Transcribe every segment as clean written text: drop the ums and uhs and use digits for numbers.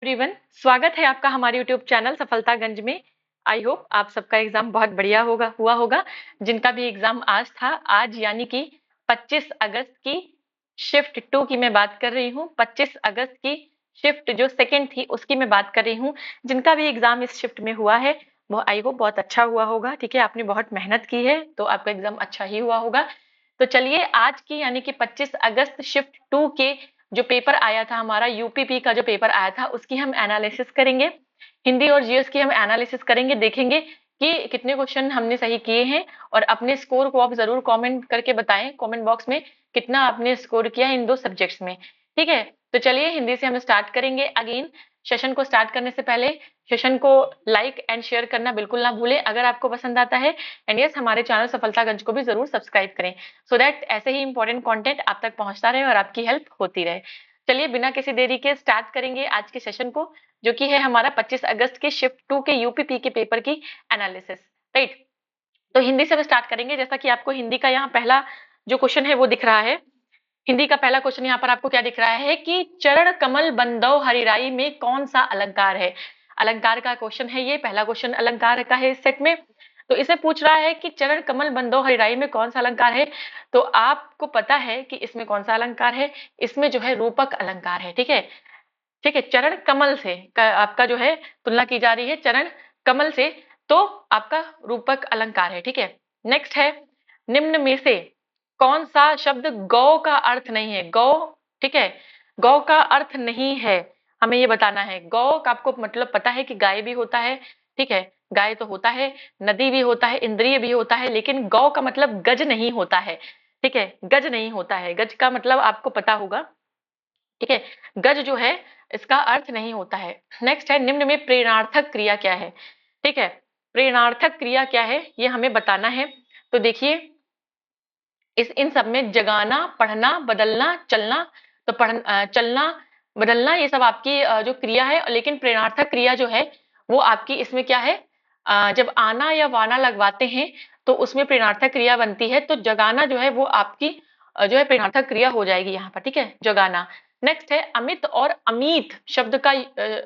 Everyone, स्वागत है आपका हमारे यूट्यूब चैनल सफलतागंज में। आई होप आप सबका एग्जाम बहुत बढ़िया हुआ होगा। जिनका भी एग्जाम आज था, आज यानी कि 25 अगस्त की शिफ्ट 2 की मैं बात कर रही हूँ। 25 अगस्त की शिफ्ट जो सेकंड थी उसकी मैं बात कर रही हूँ। जिनका भी एग्जाम इस शिफ्ट में हुआ है वो आई होप बहुत अच्छा हुआ होगा। ठीक है, आपने बहुत मेहनत की है तो आपका एग्जाम अच्छा ही हुआ होगा। तो चलिए आज की यानी कि 25 अगस्त शिफ्ट 2 के जो पेपर आया था, हमारा यूपीपी का जो पेपर आया था उसकी हम एनालिसिस करेंगे। हिंदी और जीएस की हम एनालिसिस करेंगे, देखेंगे कि कितने क्वेश्चन हमने सही किए हैं। और अपने स्कोर को आप जरूर कमेंट करके बताएं, कमेंट बॉक्स में कितना आपने स्कोर किया इन दो सब्जेक्ट्स में। ठीक है, तो चलिए हिंदी से हम स्टार्ट करेंगे। अगेन सेशन को स्टार्ट करने से पहले सेशन को लाइक एंड शेयर करना बिल्कुल ना भूलें अगर आपको पसंद आता है। एंड यस, हमारे चैनल सफलतागंज को भी जरूर सब्सक्राइब करें सो दैट ऐसे ही इंपॉर्टेंट कंटेंट आप तक पहुंचता रहे और आपकी हेल्प होती रहे। चलिए बिना किसी देरी के स्टार्ट करेंगे आज के सेशन को, जो कि है हमारा 25 अगस्त के शिफ्ट 2 के यूपीपी के पेपर की एनालिसिस। राइट, तो हिंदी से स्टार्ट करेंगे। जैसा कि आपको हिंदी का यहाँ पहला जो क्वेश्चन है वो दिख रहा है। हिंदी का पहला क्वेश्चन यहाँ पर आपको क्या दिख रहा है कि चरण कमल बंदौ हरिराई में कौन सा अलंकार है। अलंकार का क्वेश्चन है ये, पहला क्वेश्चन अलंकार का है इस सेट में। तो इसे पूछ रहा है कि चरण कमल बंदौ हरिराई में कौन सा अलंकार है। तो आपको पता है कि इसमें कौन सा अलंकार है, इसमें जो है रूपक अलंकार है। ठीक है, ठीक है, चरण कमल से आपका जो है तुलना की जा रही है चरण कमल से, तो आपका रूपक अलंकार है। ठीक है, नेक्स्ट है निम्न में से कौन सा शब्द गौ का अर्थ नहीं है। गौ, ठीक है, गौ का अर्थ नहीं है, हमें ये बताना है। गौ का आपको मतलब पता है कि गाय भी होता है। ठीक है, गाय तो होता है, नदी भी होता है, इंद्रिय भी होता है, लेकिन गौ का मतलब गज नहीं होता है। ठीक है, गज नहीं होता है, गज का मतलब आपको पता होगा। ठीक है, गज जो है इसका अर्थ नहीं होता है। नेक्स्ट है निम्न में प्रेरणार्थक क्रिया क्या है। ठीक है, प्रेरणार्थक क्रिया क्या है ये हमें बताना है। तो देखिए इस इन सब में जगाना, पढ़ना, बदलना, चलना, तो चलना, बदलना, ये सब आपकी जो क्रिया है। लेकिन प्रेरणार्थक क्रिया जो है वो आपकी इसमें क्या है, जब आना या वाना लगवाते हैं तो उसमें प्रेरणार्थक क्रिया बनती है। तो जगाना जो है वो आपकी जो है प्रेरणार्थक क्रिया हो जाएगी यहाँ पर। ठीक है, जगाना। नेक्स्ट है अमित और अमित शब्द का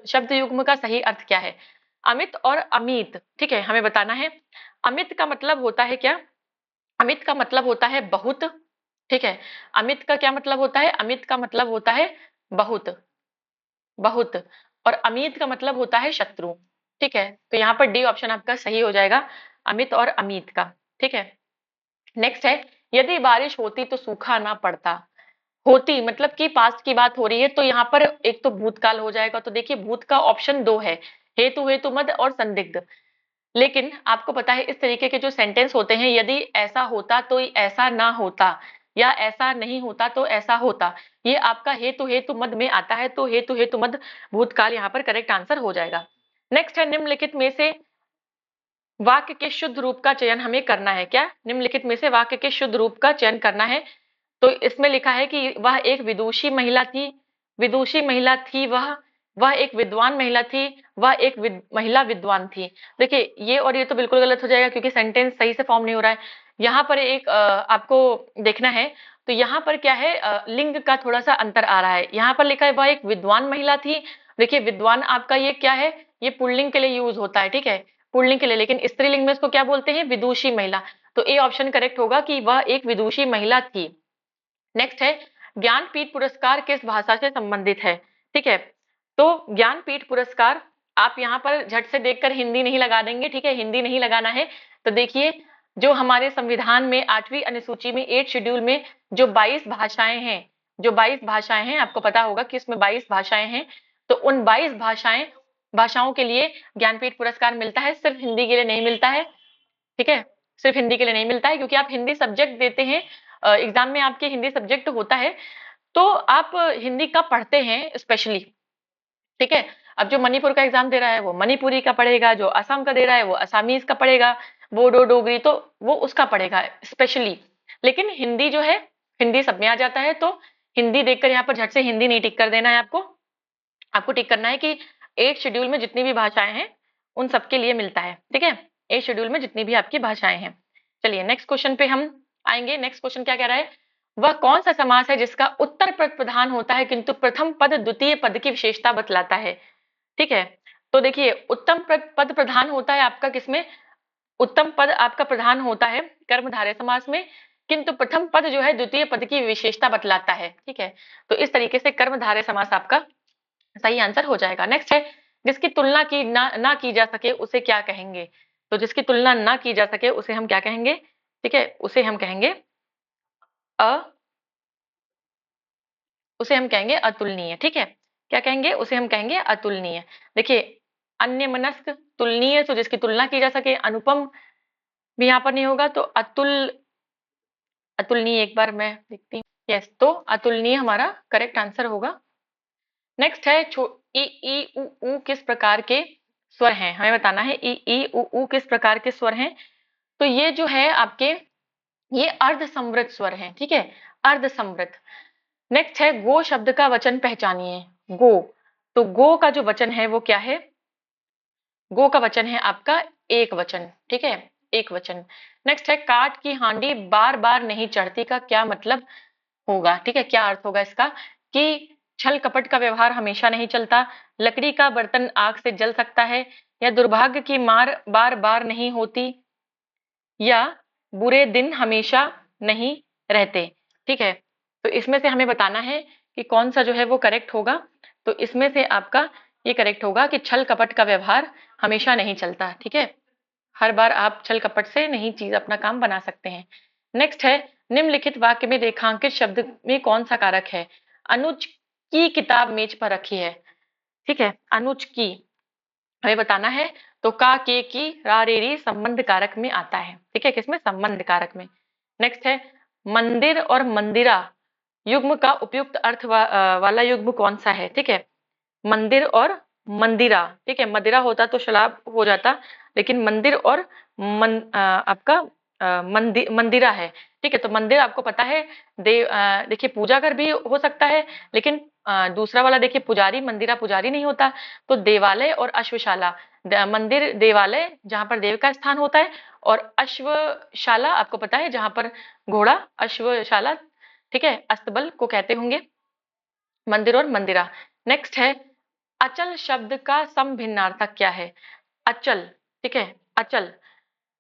शब्द युग्म का सही अर्थ क्या है। अमित और अमित, ठीक है, हमें बताना है। अमित का मतलब होता है क्या, अमित का मतलब होता है बहुत। ठीक है, अमित का क्या मतलब होता है, अमित का मतलब होता है बहुत, बहुत। और अमित का मतलब होता है शत्रु। ठीक है, तो यहाँ पर डी ऑप्शन आपका सही हो जाएगा, अमित और अमित का। ठीक है, नेक्स्ट है यदि बारिश होती तो सूखा ना पड़ता। होती मतलब कि पास्ट की बात हो रही है, तो यहाँ पर एक तो भूतकाल हो जाएगा। तो देखिए भूत का ऑप्शन दो है, हेतु, हेतु मद और संदिग्ध। लेकिन आपको पता है इस तरीके के जो सेंटेंस होते हैं, यदि ऐसा होता तो ऐसा ना होता, या ऐसा नहीं होता तो ऐसा होता, ये आपका हेतु हेतु मद में आता है। तो हेतु हेतु मद भूतकाल यहाँ पर करेक्ट आंसर हो जाएगा। नेक्स्ट है निम्नलिखित में से वाक्य के शुद्ध रूप का चयन हमें करना है। क्या, निम्नलिखित में से वाक्य के शुद्ध रूप का चयन करना है। तो इसमें लिखा है कि वह एक विदुषी महिला थी, विदुषी महिला थी वह एक विद्वान महिला थी, वह एक महिला विद्वान थी। देखिए ये और ये तो बिल्कुल गलत हो जाएगा क्योंकि सेंटेंस सही से फॉर्म नहीं हो रहा है। यहाँ पर एक आपको देखना है। तो यहाँ पर क्या है, लिंग का थोड़ा सा अंतर आ रहा है। यहाँ पर लिखा है वह एक विद्वान महिला थी। देखिए विद्वान आपका ये क्या है, ये पुल्लिंग के लिए यूज होता है। ठीक है, पुल्लिंग के लिए, लेकिन स्त्रीलिंग में इसको क्या बोलते हैं, विदुषी महिला। तो ए ऑप्शन करेक्ट होगा कि वह एक विदुषी महिला थी। नेक्स्ट है ज्ञानपीठ पुरस्कार किस भाषा से संबंधित है। ठीक है, तो ज्ञानपीठ पुरस्कार आप यहाँ पर झट से देखकर हिंदी नहीं लगा देंगे। ठीक है, हिंदी नहीं लगाना है। तो देखिए जो हमारे संविधान में 8वीं अनुसूची में 8 शेड्यूल में जो 22 भाषाएं हैं, जो 22 भाषाएं हैं, आपको पता होगा कि इसमें 22 भाषाएं हैं। तो उन 22 भाषाओं के लिए ज्ञानपीठ पुरस्कार मिलता है, सिर्फ हिंदी के लिए नहीं मिलता है। ठीक है, सिर्फ हिंदी के लिए नहीं मिलता है क्योंकि आप हिंदी सब्जेक्ट देते हैं, एग्जाम में आपके हिंदी सब्जेक्ट होता है, तो आप हिंदी का पढ़ते हैं स्पेशली। ठीक है, अब जो मणिपुर का एग्जाम दे रहा है वो मणिपुरी का पढ़ेगा, जो असम का दे रहा है वो असामीज का पढ़ेगा, बोडो डोगरी तो वो उसका पढ़ेगा स्पेशली। लेकिन हिंदी जो है, हिंदी सब में आ जाता है। तो हिंदी देखकर यहाँ पर झट से हिंदी नहीं टिक कर देना है आपको। आपको टिक करना है कि 8 शेड्यूल में जितनी भी भाषाएं हैं उन सबके लिए मिलता है। ठीक है, 8 शेड्यूल में जितनी भी आपकी भाषाएं हैं। चलिए नेक्स्ट क्वेश्चन पे हम आएंगे। नेक्स्ट क्वेश्चन क्या कह रहा है, वह कौन सा समास है जिसका उत्तर पद प्रधान होता है किंतु प्रथम पद द्वितीय पद की विशेषता बतलाता है। ठीक है। तो देखिए उत्तम पद प्रधान होता है आपका किसमें, उत्तम पद आपका प्रधान होता है कर्मधारय समास में, किंतु प्रथम पद जो है द्वितीय पद की विशेषता बतलाता है। ठीक है, तो इस तरीके से कर्मधारय समास आपका सही आंसर हो जाएगा। नेक्स्ट है, जिसकी तुलना की ना की जा सके उसे क्या कहेंगे। तो जिसकी तुलना ना की जा सके उसे हम क्या कहेंगे, ठीक है, उसे हम कहेंगे उसे हम कहेंगे अतुलनीय। ठीक है, क्या कहेंगे, उसे हम कहेंगे अतुलनीय। देखिए अन्यमनस्क, तुलनीय तो जिसकी तुलना की जा सके, अनुपम भी यहाँ पर नहीं होगा, तो अतुलनीय एक बार मैं देखती हूँ। यस, तो अतुलनीय हमारा करेक्ट आंसर होगा। नेक्स्ट है इ ई उ ऊ किस प्रकार के स्वर हैं, हमें बताना है इ ई उ ऊ किस प्रकार के स्वर हैं। तो ये जो है आपके, ये अर्ध समृद्ध स्वर हैं। ठीक है, अर्ध समृद्ध। नेक्स्ट है गो शब्द का वचन पहचानिए। गो, तो गो का जो वचन है वो क्या है, गो का वचन है आपका एक वचन। ठीक है, एक वचन। नेक्स्ट है काठ की हांडी बार बार नहीं चढ़ती का क्या मतलब होगा। ठीक है, क्या अर्थ होगा इसका, कि छल कपट का व्यवहार हमेशा नहीं चलता, लकड़ी का बर्तन आग से जल सकता है, या दुर्भाग्य की मार बार बार नहीं होती, या बुरे दिन हमेशा नहीं रहते। ठीक है, तो इसमें से हमें बताना है कि कौन सा जो है वो करेक्ट होगा। तो इसमें से आपका ये करेक्ट होगा कि छल कपट का व्यवहार हमेशा नहीं चलता। ठीक है, हर बार आप छल कपट से नहीं चीज अपना काम बना सकते हैं। नेक्स्ट है निम्नलिखित वाक्य में रेखांकित शब्द में कौन सा कारक है। अनुज की किताब मेज पर रखी है। ठीक है, अनुज की हमें बताना है, तो का के की रा रे री संबंध कारक में आता है। ठीक है, किसमें, संबंध कारक में। नेक्स्ट है मंदिर और मंदिरा युग्म का उपयुक्त अर्थ वाला युग्म कौन सा है। ठीक है, मंदिर और मंदिरा। ठीक है, मदिरा होता तो शराब हो जाता, लेकिन मंदिर और आपका मंदिरा है। ठीक है, तो मंदिर आपको पता है देखिए पूजा घर भी हो सकता है, लेकिन दूसरा वाला देखिए पुजारी, मंदिरा पुजारी नहीं होता। तो देवालय और अश्वशाला, मंदिर देवालय जहां पर देव का स्थान होता है, और अश्वशाला आपको पता है जहां पर घोड़ा, अश्वशाला, ठीक है, अस्तबल को कहते होंगे, मंदिर और मंदिरा। नेक्स्ट है अचल शब्द का समभिन्नार्थक क्या है। अचल, ठीक है, अचल।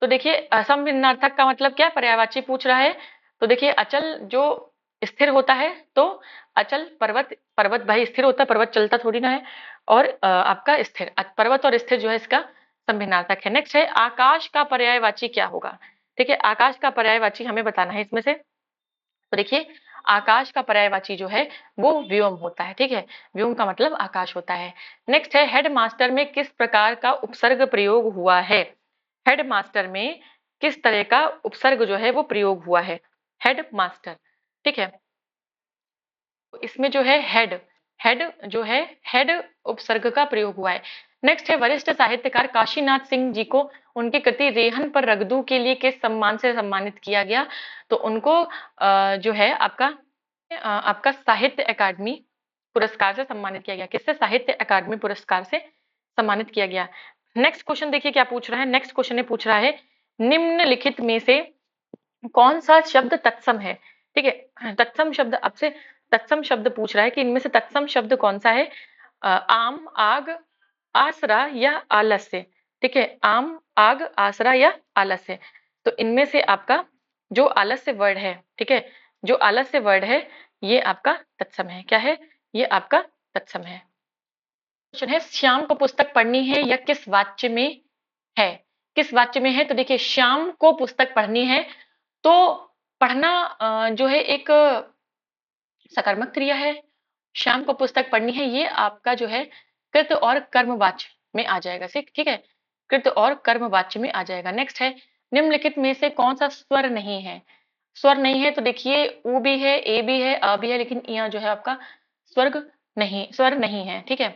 तो देखिए समभिन्नार्थक का मतलब क्या, पर्यायवाची पूछ रहा है। तो देखिए अचल जो स्थिर होता है, तो अचल पर्वत, पर्वत भाई स्थिर होता है, पर्वत चलता थोड़ी ना है। और आपका स्थिर, पर्वत और स्थिर जो है इसका समभिन्नार्थक है। नेक्स्ट है आकाश का पर्यायवाची क्या होगा। ठीक है, आकाश का पर्यायवाची हमें बताना है इसमें से। तो देखिए आकाश का पर्यायवाची जो है वो व्योम होता है। ठीक है, व्योम का मतलब आकाश होता है। नेक्स्ट है हेडमास्टर में किस प्रकार का उपसर्ग प्रयोग हुआ है। हेडमास्टर में किस तरह का उपसर्ग जो है वो प्रयोग हुआ है, हेडमास्टर। ठीक है, इसमें जो है हेड, हेड जो है, हेड उपसर्ग का प्रयोग हुआ है। नेक्स्ट है वरिष्ठ साहित्यकार काशीनाथ सिंह जी को उनकी कृति रेहन पर रगदू के लिए किस सम्मान से सम्मानित किया गया। तो उनको जो है आपका साहित्य अकादमी पुरस्कार से सम्मानित किया गया। किससे, साहित्य अकादमी पुरस्कार से सम्मानित किया गया। नेक्स्ट क्वेश्चन देखिए क्या पूछ रहा है। नेक्स्ट क्वेश्चन ने पूछ रहा है निम्नलिखित में से कौन सा शब्द तत्सम है। ठीक है, तत्सम शब्द आपसे, तत्सम शब्द पूछ रहा है कि इनमें से तत्सम शब्द कौन सा है। आम, आग, आसरा या आलस्य। ठीक है, आम, आग, आसरा या आलस्य। तो इनमें से आपका जो आलस्य वर्ड है, ठीक है, जो आलस्य वर्ड है ये आपका तत्सम है। क्या है, ये आपका तत्सम है। क्वेश्चन है श्याम को पुस्तक पढ़नी है या किस वाच्य में है। किस वाच्य में है, तो देखिए श्याम को पुस्तक पढ़नी है, तो पढ़ना जो है एक सकर्मक क्रिया है। शाम को पुस्तक पढ़नी है, ये आपका जो है कृत और कर्मवाच्य में आ जाएगा। ठीक है, कृत और कर्मवाच्य में आ जाएगा। नेक्स्ट है निम्नलिखित में से कौन सा स्वर नहीं है। स्वर नहीं है, तो देखिए उ भी है, ए भी है, अ भी है, लेकिन यहाँ जो है आपका स्वर नहीं है। ठीक है,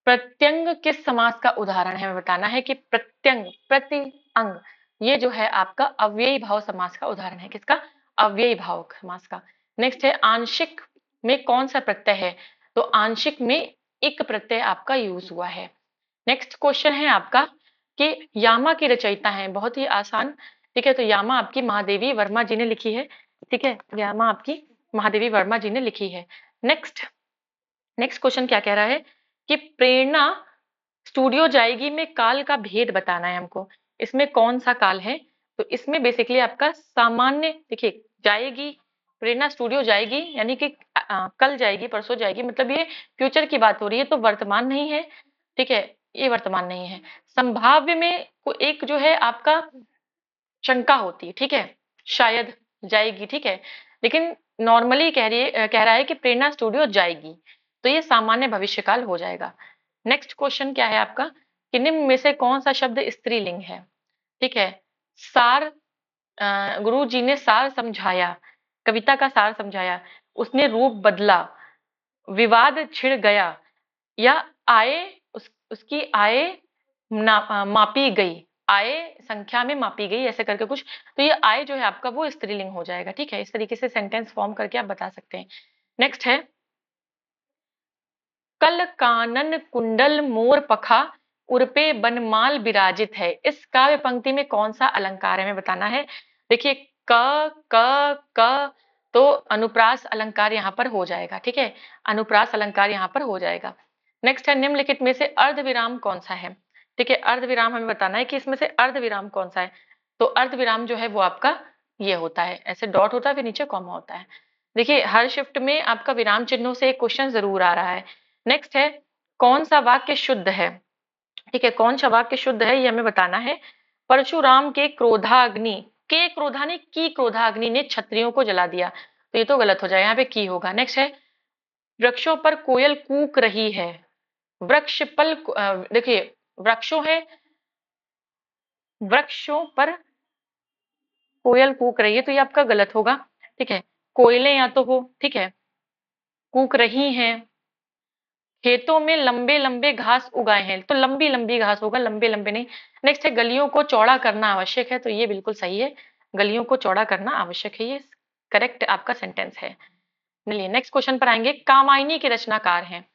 प्रत्यंग किस समास का उदाहरण है, हमें बताना है कि प्रत्यंग, प्रति अंग, ये जो है आपका अव्ययी भाव समास का उदाहरण है। किसका, अव्ययी भाव समास का। नेक्स्ट है आंशिक में कौन सा प्रत्यय है, तो आंशिक में एक प्रत्यय आपका यूज हुआ है। नेक्स्ट क्वेश्चन है आपका कि यामा की रचयिता है, बहुत ही आसान। ठीक है, तो यामा आपकी महादेवी वर्मा जी ने लिखी है। ठीक है, यामा आपकी महादेवी वर्मा जी ने लिखी है। नेक्स्ट, नेक्स्ट क्वेश्चन क्या कह रहा है कि प्रेरणा स्टूडियो जाएगी में काल का भेद बताना है हमको। इसमें कौन सा काल है? तो इसमें बेसिकली आपका सामान्य, देखिए जाएगी, प्रेरणा स्टूडियो जाएगी यानी कि कल जाएगी, परसों जाएगी, मतलब ये फ्यूचर की बात हो रही है, तो वर्तमान नहीं है, ठीक है, ये वर्तमान नहीं है। संभाव्य में एक जो है आपका शंका होती है, ठीक है, शायद जाएगी, ठीक है, लेकिन नॉर्मली कह रहा है कि प्रेरणा स्टूडियो जाएगी, तो ये सामान्य भविष्यकाल हो जाएगा। नेक्स्ट क्वेश्चन क्या है आपका कि निम्न में से कौन सा शब्द स्त्रीलिंग है? ठीक है, सार, गुरु जी ने सार समझाया, कविता का सार समझाया, उसने रूप बदला, विवाद छिड़ गया, या आय उसकी आय मापी गई, आय संख्या में मापी गई, ऐसे करके कुछ। तो ये आय जो है आपका वो स्त्रीलिंग हो जाएगा, ठीक है, इस तरीके से सेंटेंस फॉर्म करके आप बता सकते हैं। नेक्स्ट है कल कानन कुंडल मोर पखा उर्पे बनमाल विराजित है, इस काव्य पंक्ति में कौन सा अलंकार है हमें बताना है। देखिए क तो अनुप्रास अलंकार यहाँ पर हो जाएगा, ठीक है, अनुप्रास अलंकार यहाँ पर हो जाएगा। नेक्स्ट है निम्नलिखित में से अर्धविराम कौन सा है? ठीक है, अर्धविराम हमें बताना है कि इसमें से अर्धविराम कौन सा है। तो अर्धविराम जो है वो आपका ये होता है, ऐसे डॉट होता है फिर नीचे कॉमा होता है। देखिए हर शिफ्ट में आपका विराम चिन्हों से एक क्वेश्चन जरूर आ रहा है। नेक्स्ट है कौन सा वाक्य शुद्ध है? ठीक है, कौन सा वाक्य शुद्ध है ये हमें बताना है। परशुराम के क्रोधाग्नि, के क्रोधाग्नि की क्रोधाग्नि ने क्षत्रियों को जला दिया, तो ये तो गलत हो जाए, यहाँ पे की होगा। नेक्स्ट है वृक्षों पर कोयल कूक रही है, वृक्ष पल देखिए वृक्षों है, वृक्षों पर कोयल कूक रही है, तो ये आपका गलत होगा, ठीक है, कोयलें या तो हो, ठीक है, कूक रही हैं, खेतों में लंबे लंबे घास उगाए हैं, तो लंबी लंबी घास होगा, लंबे लंबे नहीं। नेक्स्ट है गलियों को चौड़ा करना आवश्यक है, तो ये बिल्कुल सही है, गलियों को चौड़ा करना आवश्यक है, ये करेक्ट आपका सेंटेंस है। चलिए नेक्स्ट क्वेश्चन पर आएंगे, कामायनी के रचनाकार हैं,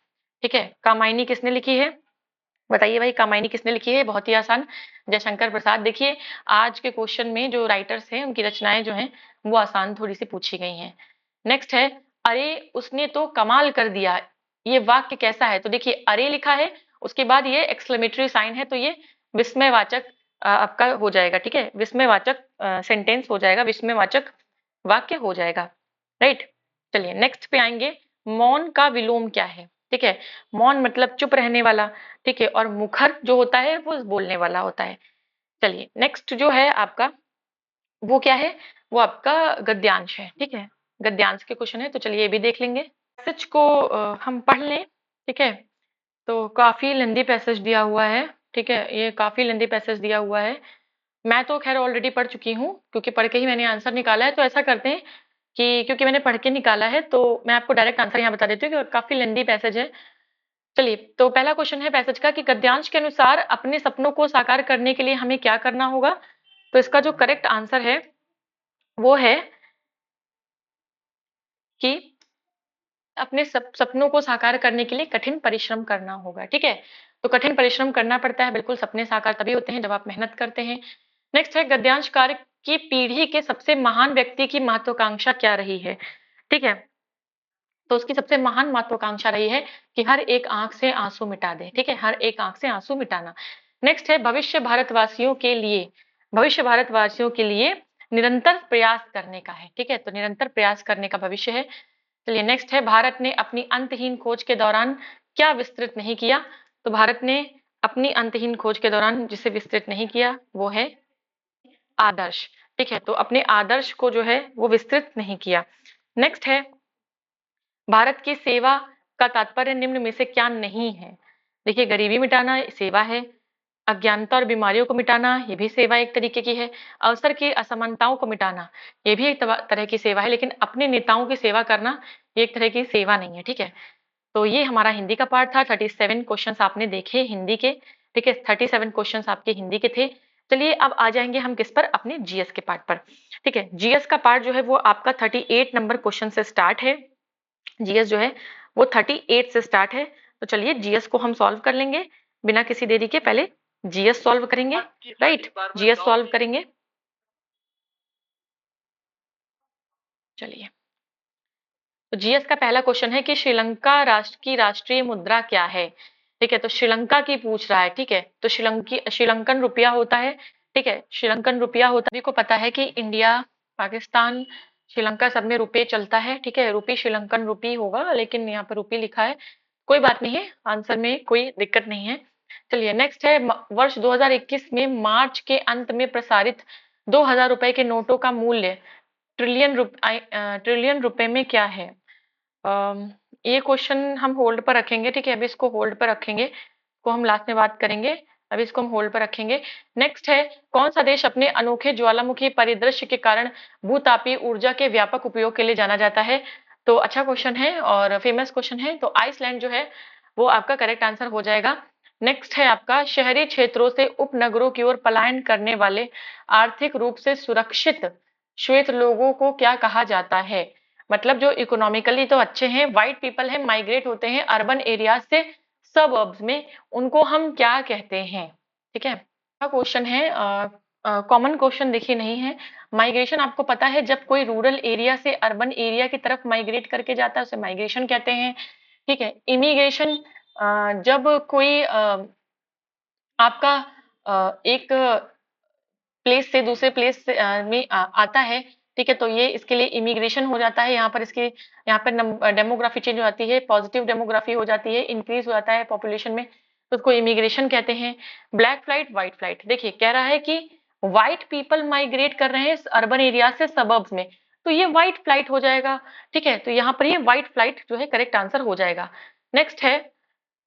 ठीक है, कामायनी किसने लिखी है? बताइए भाई कामायनी किसने लिखी है? बहुत ही आसान, जयशंकर प्रसाद। देखिए आज के क्वेश्चन में जो राइटर्स हैं उनकी रचनाएं जो हैं वो आसान थोड़ी सी पूछी गई हैं। नेक्स्ट है अरे उसने तो कमाल कर दिया, ये वाक्य कैसा है? तो देखिए अरे लिखा है, उसके बाद ये एक्सक्लेमेटरी साइन है, तो ये विस्मयवाचक आपका हो जाएगा, ठीक है, विस्मयवाचक सेंटेंस हो जाएगा, विस्मयवाचक वाक्य हो जाएगा, राइट। चलिए नेक्स्ट पे आएंगे, मौन का विलोम क्या है? ठीक है, मौन मतलब चुप रहने वाला, ठीक है, और मुखर जो होता है वो बोलने वाला होता है। चलिए नेक्स्ट जो है आपका वो क्या है? वो आपका गद्यांश है, ठीक है, गद्यांश के क्वेश्चन है, तो चलिए ये भी देख लेंगे। पैसेज को हम पढ़ लें, ठीक है, तो काफी लेंदी पैसेज दिया हुआ है, ठीक है, ये काफी लेंदी पैसेज दिया हुआ है। मैं तो खैर ऑलरेडी पढ़ चुकी हूँ क्योंकि पढ़ के ही मैंने आंसर निकाला है, तो ऐसा करते हैं कि क्योंकि मैंने पढ़ के निकाला है तो मैं आपको डायरेक्ट आंसर यहाँ बता देती हूँ कि काफी लेंदी पैसेज है। चलिए तो पहला क्वेश्चन है पैसेज का कि गद्यांश के अनुसार अपने सपनों को साकार करने के लिए हमें क्या करना होगा? तो इसका जो करेक्ट आंसर है वो है कि अपने सपनों को साकार करने के लिए कठिन परिश्रम करना होगा, ठीक है, तो कठिन परिश्रम करना पड़ता है, बिल्कुल सपने साकार तभी होते हैं जब आप मेहनत करते हैं। नेक्स्ट है गद्यांश कार्य की पीढ़ी के सबसे महान व्यक्ति की महत्वाकांक्षा क्या रही है? ठीक है, तो उसकी सबसे महान महत्वाकांक्षा रही है कि हर एक आंख से आंसू मिटा दे, ठीक है, हर एक आंख से आंसू मिटाना। नेक्स्ट है भविष्य भारतवासियों के लिए निरंतर प्रयास करने का है, ठीक है, तो निरंतर प्रयास करने का भविष्य है। चलिए नेक्स्ट है भारत ने अपनी अंतहीन खोज के दौरान क्या विस्तृत नहीं किया? तो भारत ने अपनी अंतहीन खोज के दौरान जिसे विस्तृत नहीं किया वो है आदर्श, ठीक है, तो अपने आदर्श को जो है वो विस्तृत नहीं किया। नेक्स्ट है भारत की सेवा का तात्पर्य निम्न में से क्या नहीं है? देखिए गरीबी मिटाना सेवा है, अज्ञानता और बीमारियों को मिटाना ये भी सेवा एक तरीके की है, अवसर की असमानताओं को मिटाना ये भी एक तरह की सेवा है, लेकिन अपने नेताओं की सेवा करना ये एक तरह की सेवा नहीं है, ठीक है। तो ये हमारा हिंदी का पार्ट था, 37 क्वेश्चंस आपने देखे हिंदी के, ठीक है, 37 क्वेश्चंस आपके हिंदी के थे। चलिए अब आ जाएंगे हम किस पर? अपने जीएस के पार्ट पर, ठीक है, जीएस का पार्ट जो है वो आपका 38 नंबर क्वेश्चन से स्टार्ट है, जीएस जो है वो 38 से स्टार्ट है। तो चलिए जीएस को हम सॉल्व कर लेंगे बिना किसी देरी के, पहले जीएस सॉल्व करेंगे, राइट, जीएस सॉल्व करेंगे। चलिए तो जीएस का पहला क्वेश्चन है कि श्रीलंका राष्ट्र की राष्ट्रीय मुद्रा क्या है? ठीक है, तो श्रीलंका की पूछ रहा है। ठीक है, तो श्रीलंकन रुपया होता है। ठीक है, श्रीलंकन रुपया होता है। सभी को पता है कि इंडिया, पाकिस्तान, श्रीलंका सब में रुपये चलता है। ठीक है, रुपी श्रीलंकन रुपी होगा, लेकिन यहाँ पर रुपी लिखा है। कोई बात नहीं है, आंसर में कोई दिक्कत नहीं है। चलिए नेक्स्ट है, वर्ष 2021 में मार्च के अंत में प्रसारित 2000 रुपए के नोटों का मूल्य ट्रिलियन रुपए में क्या है? अम, ये क्वेश्चन हम होल्ड पर रखेंगे। ठीक है, अभी इसको होल्ड पर रखेंगे, को हम लास्ट में बात करेंगे। अभी इसको हम होल्ड पर रखेंगे। नेक्स्ट है, कौन सा देश अपने अनोखे ज्वालामुखी परिदृश्य के कारण भूतापीय ऊर्जा के व्यापक उपयोग के लिए जाना जाता है? तो अच्छा क्वेश्चन है और फेमस क्वेश्चन है, तो आइसलैंड जो है वो आपका करेक्ट आंसर हो जाएगा। नेक्स्ट है आपका, शहरी क्षेत्रों से उपनगरों की ओर पलायन करने वाले आर्थिक रूप से सुरक्षित श्वेत लोगों को क्या कहा जाता है? मतलब जो इकोनॉमिकली तो अच्छे हैं, व्हाइट पीपल है, माइग्रेट होते हैं अर्बन एरियाज से सबअर्ब्स में, उनको हम क्या कहते हैं? ठीक है, क्वेश्चन है, कॉमन क्वेश्चन देखिए नहीं है। माइग्रेशन आपको पता है, जब कोई रूरल एरिया से अर्बन एरिया की तरफ माइग्रेट करके जाता है उसे माइग्रेशन कहते हैं। ठीक है, इमिग्रेशन जब कोई आपका एक प्लेस से दूसरे प्लेस में आता है। ठीक है, तो ये इसके लिए इमिग्रेशन हो जाता है। यहाँ पर इसकी, यहाँ पर डेमोग्राफी चेंज हो जाती है, पॉजिटिव डेमोग्राफी हो जाती है, इंक्रीज हो जाता है पॉपुलेशन में, तो उसको इमिग्रेशन कहते हैं। ब्लैक फ्लाइट, व्हाइट फ्लाइट, देखिए कह रहा है कि व्हाइट पीपल माइग्रेट कर रहे हैं अर्बन एरिया से सबर्ब्स में, तो ये व्हाइट फ्लाइट हो जाएगा। ठीक है, तो यहाँ पर ये व्हाइट फ्लाइट जो है करेक्ट आंसर हो जाएगा। नेक्स्ट है,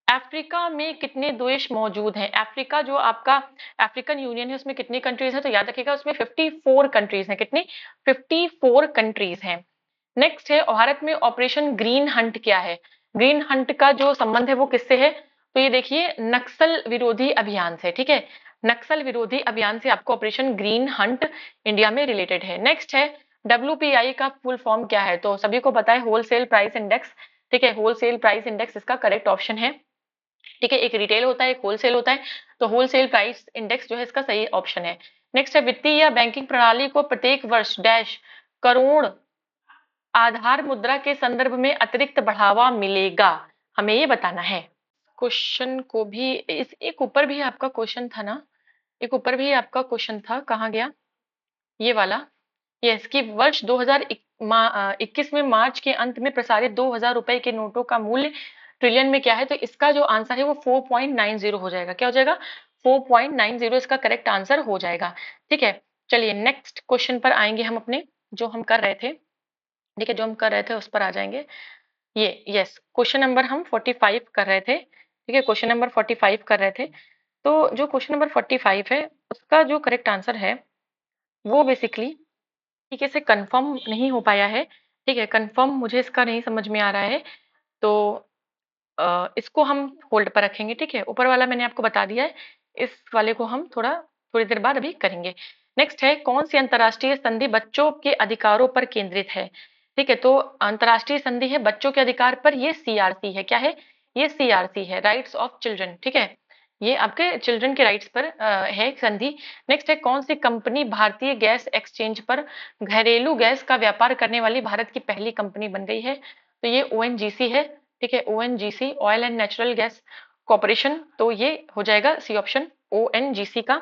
अफ्रीका में कितने देश मौजूद हैं? अफ्रीका जो आपका अफ्रीकन यूनियन है उसमें कितनी कंट्रीज है? तो याद रखिएगा उसमें 54 कंट्रीज हैं। कितनी? 54 कंट्रीज हैं। नेक्स्ट है, भारत में ऑपरेशन ग्रीन हंट क्या है? ग्रीन हंट का जो संबंध है वो किससे है? तो ये देखिए नक्सल विरोधी अभियान से। ठीक है, नक्सल विरोधी अभियान से आपको ऑपरेशन ग्रीन हंट इंडिया में रिलेटेड है। नेक्स्ट है, WPI का फुल फॉर्म क्या है? तो सभी को पता है, होलसेल प्राइस इंडेक्स। ठीक है, होलसेल प्राइस इंडेक्स इसका करेक्ट ऑप्शन है। ठीक है, एक रिटेल होता है, एक होलसेल होता है, तो होलसेल प्राइस इंडेक्स जो है इसका सही ऑप्शन है। नेक्स्ट है, वित्तीय या बैंकिंग प्रणाली को प्रत्येक वर्ष डैश करोड़ आधार मुद्रा के संदर्भ में अतिरिक्त बढ़ावा मिलेगा, हमें ये बताना है। क्वेश्चन को भी इस एक ऊपर भी आपका क्वेश्चन था ना, एक ऊपर भी आपका क्वेश्चन था, कहाँ गया ये वाला? यस, कि वर्ष 2021 में मार्च के अंत में प्रसारित 2000 रुपए के नोटों का मूल्य ट्रिलियन में क्या है? तो इसका जो आंसर है वो 4.90 हो जाएगा। क्या हो जाएगा? 4.90 इसका करेक्ट आंसर हो जाएगा। ठीक है, चलिए नेक्स्ट क्वेश्चन पर आएंगे हम अपने, जो हम कर रहे थे। ठीक है, जो हम कर रहे थे उस पर आ जाएंगे। ये यस, क्वेश्चन नंबर हम 45 कर रहे थे। ठीक है, क्वेश्चन नंबर 45 कर रहे थे। तो जो क्वेश्चन नंबर 45 है उसका जो करेक्ट आंसर है वो बेसिकली ठीक से कंफर्म नहीं हो पाया है। ठीक है, कंफर्म मुझे इसका नहीं समझ में आ रहा है, तो इसको हम होल्ड पर रखेंगे। ठीक है, ऊपर वाला मैंने आपको बता दिया है, इस वाले को हम थोड़ी देर बाद अभी करेंगे। नेक्स्ट है, कौन सी अंतर्राष्ट्रीय संधि बच्चों के अधिकारों पर केंद्रित है? ठीक है, तो अंतर्राष्ट्रीय संधि है बच्चों के अधिकार पर, ये CRC है। क्या है? ये CRC है, राइट्स ऑफ चिल्ड्रन। ठीक है, ये आपके चिल्ड्रन के राइट्स पर है संधि। नेक्स्ट है, कौन सी कंपनी भारतीय गैस एक्सचेंज पर घरेलू गैस का व्यापार करने वाली भारत की पहली कंपनी बन गई है? तो ये ONGC है। ठीक है, ONGC, oil and natural gas corporation, तो ये हो जाएगा सी ऑप्शन, ONGC का।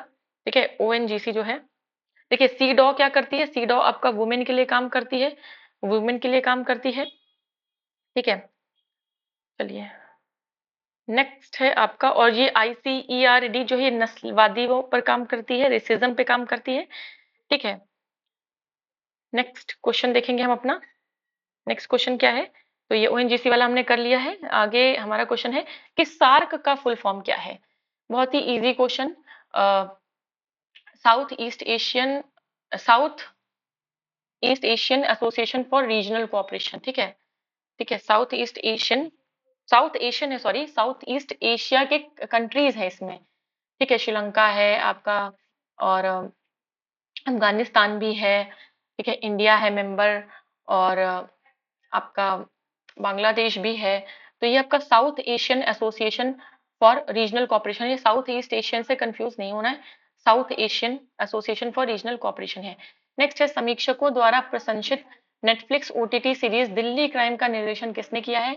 ठीक है, ONGC जो है, देखिए CEDAW क्या करती है? CEDAW आपका वुमेन के लिए काम करती है, वुमेन के लिए काम करती है। ठीक है, चलिए नेक्स्ट है आपका, और ये ICERD जो है नस्लवादियों पर काम करती है, रेसिज्म पे काम करती है। ठीक है, नेक्स्ट क्वेश्चन देखेंगे हम अपना। नेक्स्ट क्वेश्चन क्या है? तो ये ONGC वाला हमने कर लिया है। आगे हमारा क्वेश्चन है कि सार्क का फुल फॉर्म क्या है? बहुत ही easy question, south east Asian association for regional cooperation. ठीक है, ठीक है, साउथ एशियन है, सॉरी, साउथ ईस्ट एशिया के कंट्रीज है इसमें। ठीक है, श्रीलंका है आपका, और अफगानिस्तान भी है। ठीक है, इंडिया है मेंबर, और आपका बांग्लादेश भी है। तो ये आपका south Asian association for regional cooperation, ये साउथ ईस्ट एशियन से कंफ्यूज नहीं होना है, south Asian association for regional cooperation है। नेक्स्ट है, समीक्षकों द्वारा प्रशंसित Netflix OTT series Delhi crime का निर्देशन किसने किया है?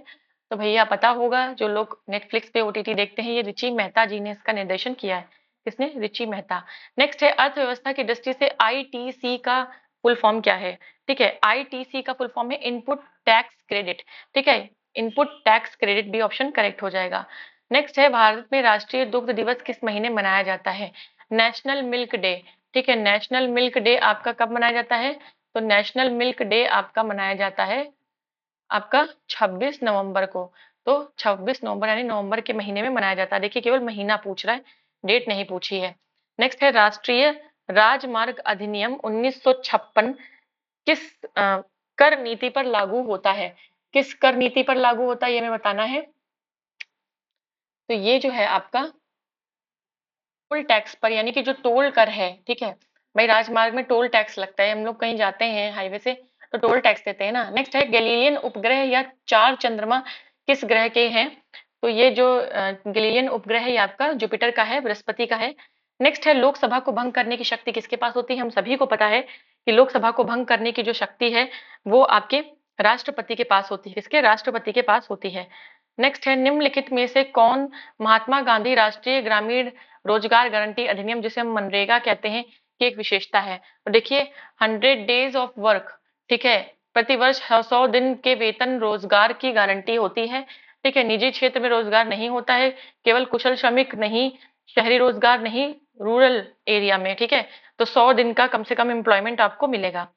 तो भैया पता होगा, जो लोग नेटफ्लिक्स पे ओटीटी देखते हैं, ये रिची मेहता जी ने इसका निर्देशन किया है। किसने? रिची मेहता। नेक्स्ट है, अर्थव्यवस्था की दृष्टि से आईटीसी का फुल फॉर्म क्या है? ठीक है, आईटीसी का फुल फॉर्म है इनपुट टैक्स क्रेडिट। ठीक है, इनपुट टैक्स क्रेडिट भी ऑप्शन करेक्ट हो जाएगा। नेक्स्ट है, भारत में राष्ट्रीय दुग्ध दिवस किस महीने मनाया जाता है? National milk day. ठीक है, नेशनल मिल्क डे आपका कब मनाया जाता है? तो नेशनल मिल्क डे आपका मनाया जाता है आपका 26 नवंबर को। तो 26 नवंबर यानी नवंबर के महीने में मनाया जाता है। देखिए, केवल महीना पूछ रहा है, डेट नहीं पूछी है। नेक्स्ट है, राष्ट्रीय राजमार्ग अधिनियम 1956 किस कर नीति पर लागू होता है? किस कर नीति पर लागू होता है, ये हमें बताना है। तो ये जो है आपका टोल टैक्स पर, यानी कि जो टोल कर है, ठीक है भाई, राजमार्ग में टोल टैक्स लगता है, हम लोग कहीं जाते हैं हाईवे से तो टोल टैक्स देते हैं ना। नेक्स्ट है, गैलीलियन उपग्रह या चार चंद्रमा किस ग्रह के हैं? तो ये जो गैलीलियन उपग्रह है ये आपका जुपिटर का है, बृहस्पति का है। नेक्स्ट है, लोकसभा को भंग करने की शक्ति किसके पास होती है? हम सभी को पता है कि लोकसभा को भंग करने की जो शक्ति है वो आपके राष्ट्रपति के पास होती है। किसके? राष्ट्रपति के पास होती है। नेक्स्ट है, निम्नलिखित में से कौन महात्मा गांधी राष्ट्रीय ग्रामीण रोजगार गारंटी अधिनियम, जिसे हम मनरेगा कहते हैं, की एक विशेषता है? तो देखिए, 100 डेज ऑफ वर्क, ठीक है, प्रतिवर्ष 100 दिन के वेतन रोजगार की गारंटी होती है। ठीक है, निजी क्षेत्र में रोजगार नहीं होता है, केवल कुशल श्रमिक नहीं, शहरी रोजगार नहीं, रूरल एरिया में। ठीक है, तो 100 दिन का कम से कम एम्प्लॉयमेंट आपको मिलेगा।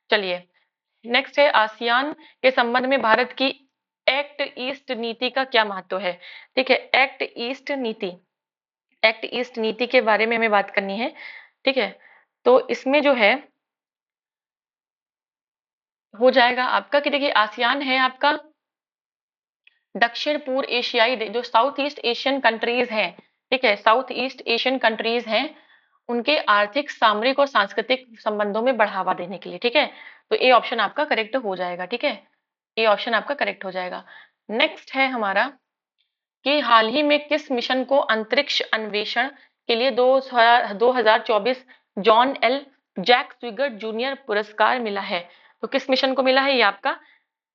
चलिए, नेक्स्ट है, आसियान के संबंध में भारत की एक्ट ईस्ट नीति का क्या महत्व है? ठीक है, एक्ट ईस्ट नीति, एक्ट ईस्ट नीति के बारे में हमें बात करनी है। ठीक है, तो इसमें जो है हो जाएगा आपका कि देखिए, आसियान है आपका दक्षिण पूर्व एशियाई जो साउथ ईस्ट एशियन कंट्रीज हैं। ठीक है, साउथ ईस्ट एशियन कंट्रीज हैं, उनके आर्थिक, सामरिक और सांस्कृतिक संबंधों में बढ़ावा देने के लिए। ठीक है, तो ए ऑप्शन आपका करेक्ट हो जाएगा। ठीक है, ए ऑप्शन आपका करेक्ट हो जाएगा। नेक्स्ट है हमारा कि हाल ही में किस मिशन को अंतरिक्ष अन्वेषण के लिए 2024 जॉन एल जैक स्विगर जूनियर पुरस्कार मिला है? तो किस मिशन को मिला है? ये आपका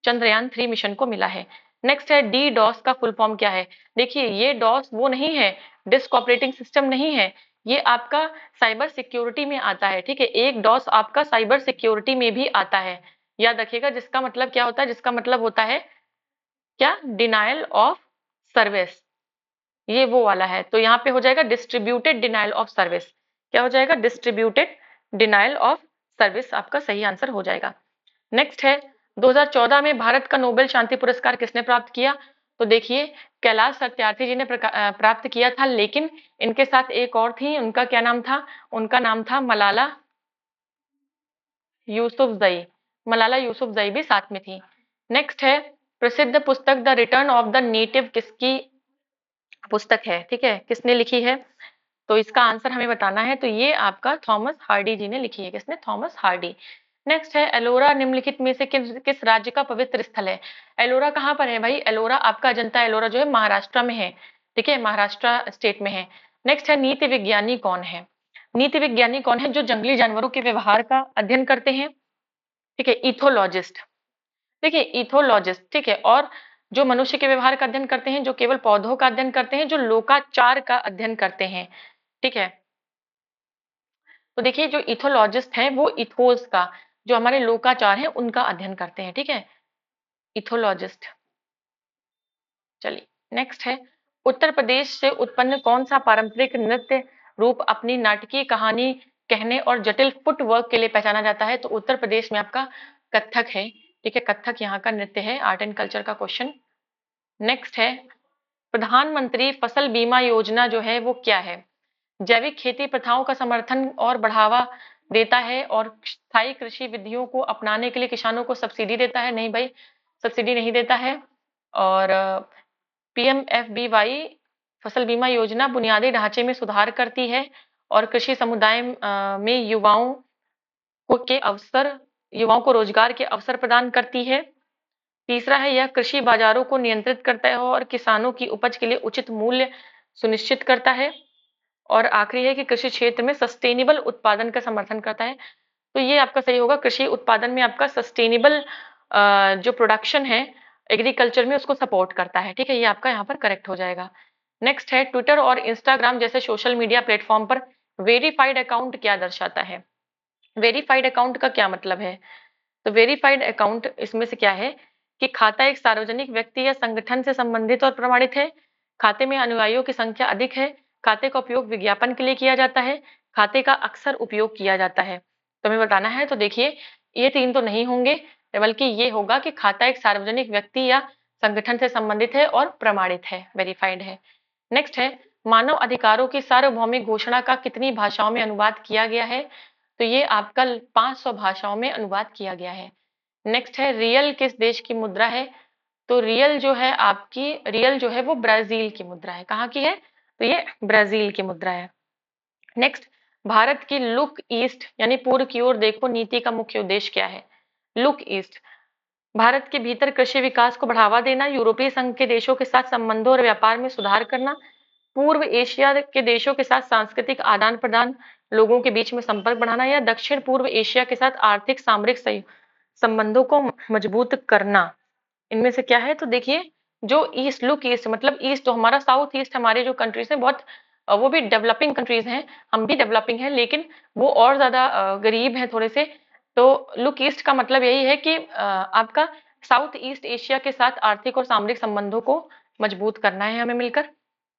चंद्रयान 3 मिशन को मिला है। नेक्स्ट है, डी डॉस का फुल फॉर्म क्या है? देखिए, ये डॉस वो नहीं है, डिस्क ऑपरेटिंग सिस्टम नहीं है, ये आपका साइबर सिक्योरिटी में आता है। ठीक है, एक डॉस आपका साइबर सिक्योरिटी में भी आता है, याद रखिएगा। जिसका मतलब क्या होता है? जिसका मतलब होता है क्या? डिनायल ऑफ सर्विस, ये वो वाला है। तो यहाँ पे हो जाएगा डिस्ट्रीब्यूटेड डिनायल ऑफ सर्विस। क्या हो जाएगा? डिस्ट्रीब्यूटेड डिनायल ऑफ सर्विस आपका सही आंसर हो जाएगा। नेक्स्ट है, 2014 में भारत का नोबेल शांति पुरस्कार किसने प्राप्त किया? तो देखिए, कैलाश सत्यार्थी जी ने प्राप्त किया था, लेकिन इनके साथ एक और थी, उनका क्या नाम था? उनका नाम था मलाला यूसुफजई। मलाला यूसुफजई भी साथ में थी। नेक्स्ट है, प्रसिद्ध पुस्तक the return of the native किसकी पुस्तक है? ठीक है, किसने लिखी है? तो इसका आंसर हमें बताना है। तो ये आपका थॉमस हार्डी जी ने लिखी है। किसने? Thomas Hardy. नेक्स्ट है, एलोरा निम्नलिखित में से किस किस राज्य का पवित्र स्थल है? एलोरा कहाँ पर है भाई? एलोरा आपका अजंता एलोरा जो है महाराष्ट्र में है। ठीक है, महाराष्ट्र स्टेट में है। नेक्स्ट है, नीति विज्ञानी कौन है? नीति विज्ञानी कौन है जो जंगली जानवरों के व्यवहार का अध्ययन करते हैं? ठीक है, इथोलॉजिस्ट। देखिए, इथोलॉजिस्ट, ठीक है, और जो मनुष्य के व्यवहार का अध्ययन करते हैं, जो केवल पौधों का अध्ययन करते हैं, जो लोकाचार का अध्ययन करते हैं। ठीक है, तो देखिए, जो इथोलॉजिस्ट हैं वो इथोस का, जो हमारे लोकाचार हैं उनका अध्ययन करते हैं। ठीक है, इथोलॉजिस्ट। चलिए, नेक्स्ट है, उत्तर प्रदेश से उत्पन्न कौन सा पारंपरिक नृत्य रूप अपनी नाटकीय कहानी कहने और जटिल फुटवर्क के लिए पहचाना जाता है? तो उत्तर प्रदेश में आपका कथक है। ठीक है, कथक यहाँ का नृत्य है। आर्ट एंड कल्चर का क्वेश्चन। नेक्स्ट है, प्रधानमंत्री फसल बीमा योजना जो है वो क्या है? जैविक खेती प्रथाओं का समर्थन और बढ़ावा देता है और स्थायी कृषि विधियों को अपनाने के लिए किसानों को सब्सिडी देता है? नहीं भाई, सब्सिडी नहीं देता है। और पीएमएफबीवाई फसल बीमा योजना बुनियादी ढांचे में सुधार करती है और कृषि समुदाय में युवाओं को रोजगार के अवसर प्रदान करती है। तीसरा है, यह कृषि बाजारों को नियंत्रित करता है और किसानों की उपज के लिए उचित मूल्य सुनिश्चित करता है। और आखिरी है कि कृषि क्षेत्र में सस्टेनेबल उत्पादन का समर्थन करता है। तो ये आपका सही होगा। कृषि उत्पादन में आपका सस्टेनेबल जो प्रोडक्शन है एग्रीकल्चर में उसको सपोर्ट करता है। ठीक है, ये आपका यहाँ पर करेक्ट हो जाएगा। नेक्स्ट है, ट्विटर और इंस्टाग्राम जैसे सोशल मीडिया प्लेटफॉर्म पर वेरीफाइड अकाउंट क्या दर्शाता है? वेरीफाइड अकाउंट का क्या मतलब है? तो वेरीफाइड अकाउंट इसमें से क्या है कि खाता एक सार्वजनिक व्यक्ति या संगठन से संबंधित और प्रमाणित है, खाते में अनुयायियों की संख्या अधिक है, खाते का उपयोग विज्ञापन के लिए किया जाता है, खाते का अक्सर उपयोग किया जाता है। तो हमें बताना है, तो देखिए ये तीन तो नहीं होंगे, बल्कि ये होगा कि खाता एक सार्वजनिक व्यक्ति या संगठन से संबंधित है और प्रमाणित है, वेरीफाइड है। नेक्स्ट है, मानव अधिकारों की सार्वभौमिक घोषणा का कितनी भाषाओं में अनुवाद किया गया है? तो ये आपका 500 भाषाओं में अनुवाद किया गया है। नेक्स्ट है, रियल किस देश की मुद्रा है? तो रियल जो है आपकी, रियल जो है वो ब्राजील की मुद्रा है। कहाँ की है? तो ये ब्राजील की मुद्रा है। नेक्स्ट, भारत की लुक ईस्ट यानी पूर्व की ओर देखो नीति का मुख्य उद्देश्य क्या है? लुक ईस्ट, भारत के भीतर कृषि विकास को बढ़ावा देना, यूरोपीय संघ के देशों के साथ संबंधों और व्यापार में सुधार करना, पूर्व एशिया के देशों के साथ सांस्कृतिक आदान प्रदान, लोगों के बीच में संपर्क बढ़ाना, या दक्षिण पूर्व एशिया के साथ आर्थिक सामरिक संबंधों को मजबूत करना। इनमें से क्या है? तो देखिए, जो ईस्ट, लुक ईस्ट मतलब ईस्ट, तो हमारा साउथ ईस्ट हमारे जो कंट्रीज है बहुत वो भी डेवलपिंग कंट्रीज हैं, हम भी डेवलपिंग है, लेकिन वो और ज्यादा गरीब हैं थोड़े से। तो लुक ईस्ट का मतलब यही है कि आपका साउथ ईस्ट एशिया के साथ आर्थिक और सामरिक संबंधों को मजबूत करना है हमें मिलकर,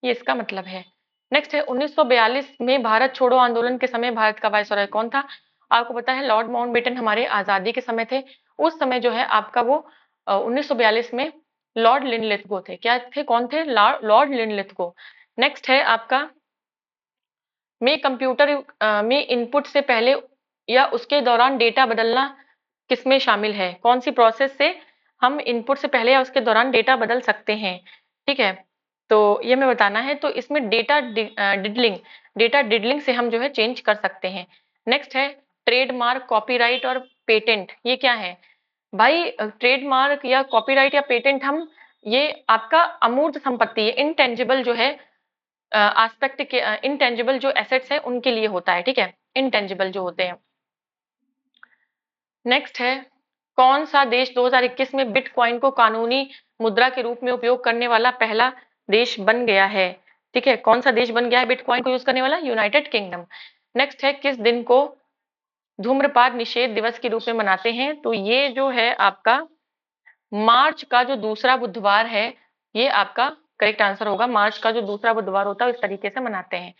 ये इसका मतलब है। नेक्स्ट है, 1942 में भारत छोड़ो आंदोलन के समय भारत का वायसराय कौन था? आपको पता है लॉर्ड माउंटबेटन हमारे आजादी के समय थे। उस समय जो है आपका वो 1942 में लॉर्ड लिनलिथगो थे। क्या थे? कौन थे? Lord Linlithgow. नेक्स्ट है आपका, में कंप्यूटर में इनपुट से पहले या उसके दौरान डेटा बदलना किसमें शामिल है? कौन सी प्रोसेस से हम इनपुट से पहले या उसके दौरान डेटा बदल सकते हैं? ठीक है, तो ये हमें बताना है। तो इसमें डिडलिंग, डेटा डिडलिंग से हम जो है चेंज कर सकते हैं। नेक्स्ट है, ट्रेडमार्क, कॉपीराइट और पेटेंट, ये क्या है भाई? ट्रेडमार्क या कॉपीराइट या पेटेंट, हम ये आपका अमूर्त संपत्ति है, इनटेंजिबल जो है एस्पेक्ट के, इनटेंजिबल जो एसेट्स है उनके लिए होता है। ठीक है, इनटेंजिबल जो होते हैं। नेक्स्ट है, कौन सा देश 2021 में बिटकॉइन को कानूनी मुद्रा के रूप में उपयोग करने वाला पहला देश बन गया है? ठीक है, कौन सा देश बन गया है बिटकॉइन को यूज करने वाला? United kingdom. नेक्स्ट है, किस दिन को धूम्रपान निषेध दिवस के रूप में मनाते हैं? तो ये जो है आपका मार्च का जो दूसरा बुधवार है, ये आपका करेक्ट आंसर होगा। मार्च का जो दूसरा बुधवार होता है इस तरीके से मनाते हैं।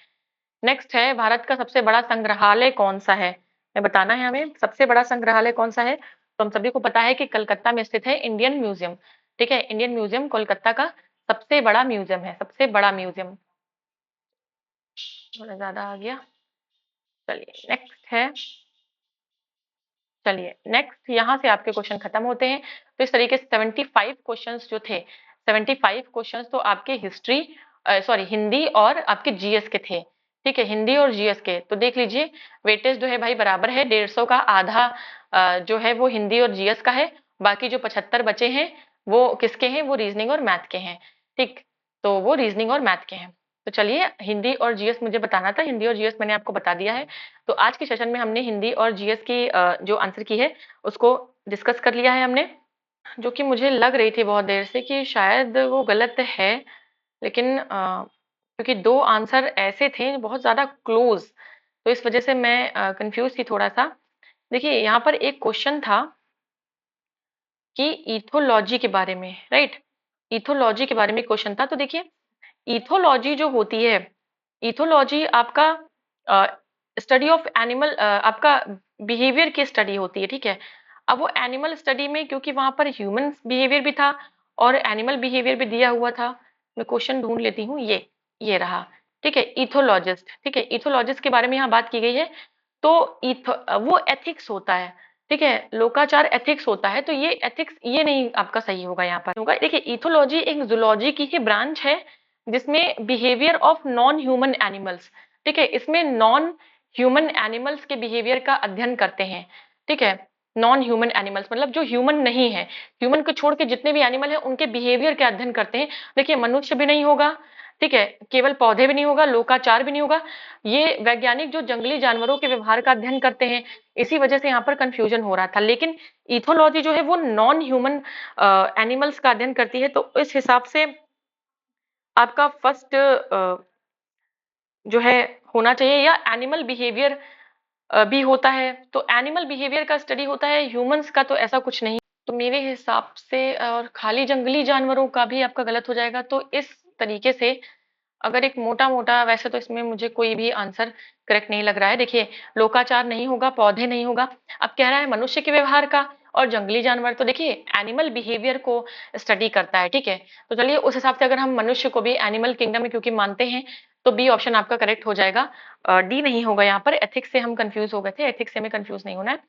नेक्स्ट है, भारत का सबसे बड़ा संग्रहालय कौन सा है? मैं बताना है हमें, सबसे बड़ा संग्रहालय कौन सा है? तो हम सभी को पता है कि कलकत्ता में स्थित है इंडियन म्यूजियम। ठीक है, इंडियन म्यूजियम कोलकाता का सबसे बड़ा म्यूजियम है, सबसे बड़ा म्यूजियम। थोड़ा ज्यादा आ गया। चलिए नेक्स्ट है, चलिए नेक्स्ट, यहाँ से आपके क्वेश्चन खत्म होते हैं। तो इस तरीके से 75 क्वेश्चंस जो थे, 75 क्वेश्चंस तो आपके हिस्ट्री, सॉरी हिंदी और आपके जीएस के थे। ठीक है, हिंदी और जीएस के। तो देख लीजिए, वेटेज जो है भाई बराबर है, 150 का आधा जो है वो हिंदी और जीएस का है, बाकी जो 75 बचे हैं वो किसके हैं? वो रीजनिंग और मैथ के हैं। ठीक, तो वो रीजनिंग और मैथ के हैं। तो चलिए, हिंदी और जीएस मुझे बताना था, हिंदी और जीएस मैंने आपको बता दिया है। तो आज के सेशन में हमने हिंदी और जीएस की जो आंसर की है उसको डिस्कस कर लिया है हमने, जो कि मुझे लग रही थी बहुत देर से कि शायद वो गलत है, लेकिन क्योंकि दो आंसर ऐसे थे बहुत ज्यादा क्लोज, तो इस वजह से मैं कंफ्यूज थी थोड़ा सा। देखिए, यहाँ पर एक क्वेश्चन था कि इथोलॉजी के बारे में, राइट, इथोलॉजी के बारे में क्वेश्चन था। तो देखिए, इथोलॉजी जो होती है, इथोलॉजी आपका स्टडी ऑफ एनिमल, आपका बिहेवियर की स्टडी होती है। ठीक है, अब वो एनिमल स्टडी में क्योंकि वहां पर ह्यूमन बिहेवियर भी था और एनिमल बिहेवियर भी दिया हुआ था। मैं क्वेश्चन ढूंढ लेती हूँ, ये रहा। ठीक है, इथोलॉजिस्ट। ठीक है, इथोलॉजिस्ट के बारे में यहाँ बात की गई है। तो वो एथिक्स होता है। ठीक है, लोकाचार एथिक्स होता है। तो ये एथिक्स ये नहीं आपका सही होगा यहाँ पर होगा। देखिए, इथोलॉजी एक जूलॉजी की ही ब्रांच है जिसमें behaviour of non human animals, ठीक है, इसमें नॉन ह्यूमन एनिमल्स के बिहेवियर का अध्ययन करते हैं। ठीक है, नॉन ह्यूमन एनिमल्स मतलब जो ह्यूमन नहीं है, ह्यूमन को छोड़ के जितने भी एनिमल है उनके बिहेवियर का अध्ययन करते हैं। देखिए, मनुष्य भी नहीं होगा, ठीक है, केवल पौधे भी नहीं होगा, लोकाचार भी नहीं होगा। ये वैज्ञानिक जो जंगली जानवरों के व्यवहार का अध्ययन करते हैं, इसी वजह से यहाँ पर कंफ्यूजन हो रहा था। लेकिन इथोलॉजी जो है वो नॉन ह्यूमन एनिमल्स का अध्ययन करती है, तो इस हिसाब से आपका फर्स्ट जो है होना चाहिए, या एनिमल बिहेवियर भी होता है। तो एनिमल बिहेवियर का स्टडी होता है, ह्यूमंस का तो ऐसा कुछ नहीं। तो मेरे हिसाब से और खाली जंगली जानवरों का भी आपका गलत हो जाएगा। तो इस तरीके से अगर एक मोटा-मोटा, वैसे तो इसमें मुझे कोई भी आंसर करेक्ट नहीं लग रहा है। देखिए, लोकाचार नहीं होगा, पौधे नहीं होगा। अब कह रहा है मनुष्य के व्यवहार का, और जंगली जानवर तो देखिए एनिमल बिहेवियर को स्टडी करता है, ठीक है? तो चलिए उस हिसाब से अगर हम मनुष्य को भी एनिमल किंगडम में क्योंकि मानते हैं, तो बी ऑप्शन आपका करेक्ट हो जाएगा। डी नहीं होगा यहाँ पर, एथिक्स से हम कन्फ्यूज़ हो गए थे, एथिक्स से हमें कन्फ्यूज़ नहीं होना है।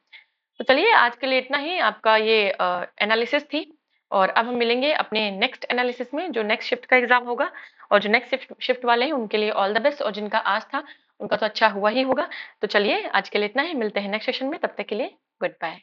तो चलिए आज के लिए इतना ही, आपका ये एनालिसिस थी, और अब हम मिलेंगे अपने नेक्स्ट एनालिसिस में, जो नेक्स्ट शिफ्ट का एग्जाम होगा। और जो नेक्स्ट शिफ्ट शिफ्ट वाले हैं उनके लिए ऑल द बेस्ट, और जिनका आज था उनका तो अच्छा हुआ ही होगा। तो चलिए आज के लिए इतना ही, मिलते हैं नेक्स्ट सेशन में, तब तक के लिए गुड बाय।